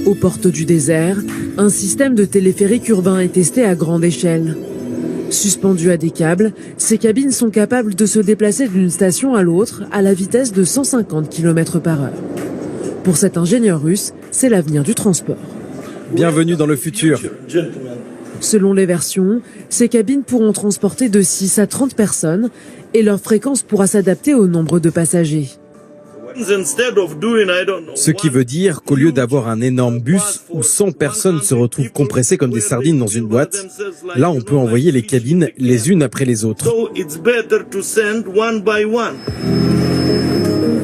Aux portes du désert, un système de téléphérique urbain est testé à grande échelle. Suspendues à des câbles, ces cabines sont capables de se déplacer d'une station à l'autre à la vitesse de 150 km/h. Pour cet ingénieur russe, c'est l'avenir du transport. Bienvenue dans le futur. Selon les versions, ces cabines pourront transporter de 6 à 30 personnes et leur fréquence pourra s'adapter au nombre de passagers. Ce qui veut dire qu'au lieu d'avoir un énorme bus où 100 personnes se retrouvent compressées comme des sardines dans une boîte, là on peut envoyer les cabines les unes après les autres.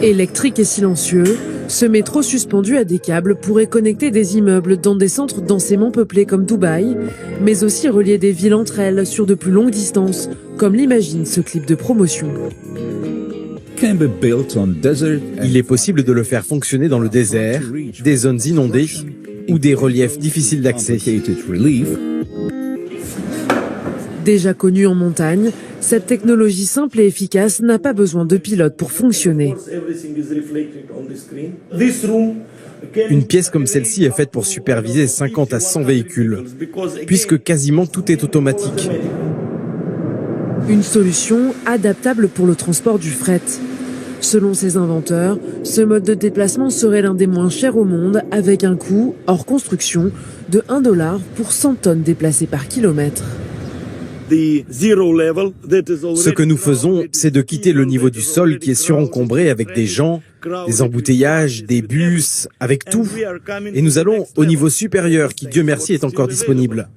Électrique et silencieux, ce métro suspendu à des câbles pourrait connecter des immeubles dans des centres densément peuplés comme Dubaï, mais aussi relier des villes entre elles sur de plus longues distances, comme l'imagine ce clip de promotion. Il est possible de le faire fonctionner dans le désert, des zones inondées ou des reliefs difficiles d'accès. Déjà connue en montagne, cette technologie simple et efficace n'a pas besoin de pilote pour fonctionner. Une pièce comme celle-ci est faite pour superviser 50 à 100 véhicules, puisque quasiment tout est automatique. Une solution adaptable pour le transport du fret. Selon ses inventeurs, ce mode de déplacement serait l'un des moins chers au monde, avec un coût, hors construction, de $1 pour 100 tonnes déplacées par kilomètre. Ce que nous faisons, c'est de quitter le niveau du sol qui est surencombré avec des gens, des embouteillages, des bus, avec tout. Et nous allons au niveau supérieur qui, Dieu merci, est encore disponible.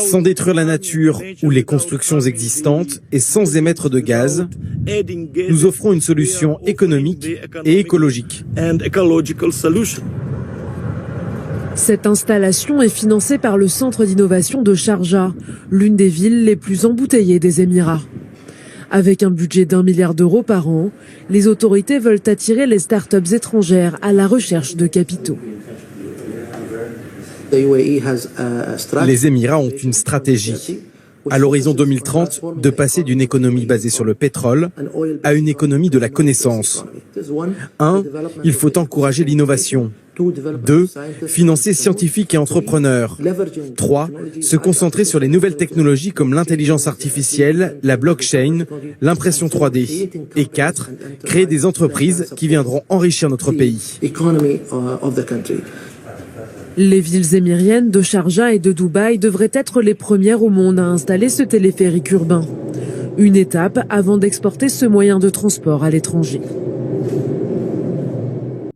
Sans détruire la nature ou les constructions existantes et sans émettre de gaz, nous offrons une solution économique et écologique. Cette installation est financée par le centre d'innovation de Sharjah, l'une des villes les plus embouteillées des Émirats. Avec un budget d'1 milliard d'euros par an, les autorités veulent attirer les start-up étrangères à la recherche de capitaux. Les Émirats ont une stratégie, à l'horizon 2030, de passer d'une économie basée sur le pétrole à une économie de la connaissance. 1. Il faut encourager l'innovation. 2. Financer scientifiques et entrepreneurs. 3. Se concentrer sur les nouvelles technologies comme l'intelligence artificielle, la blockchain, l'impression 3D. Et 4. Créer des entreprises qui viendront enrichir notre pays. Les villes émiriennes de Sharjah et de Dubaï devraient être les premières au monde à installer ce téléphérique urbain. Une étape avant d'exporter ce moyen de transport à l'étranger.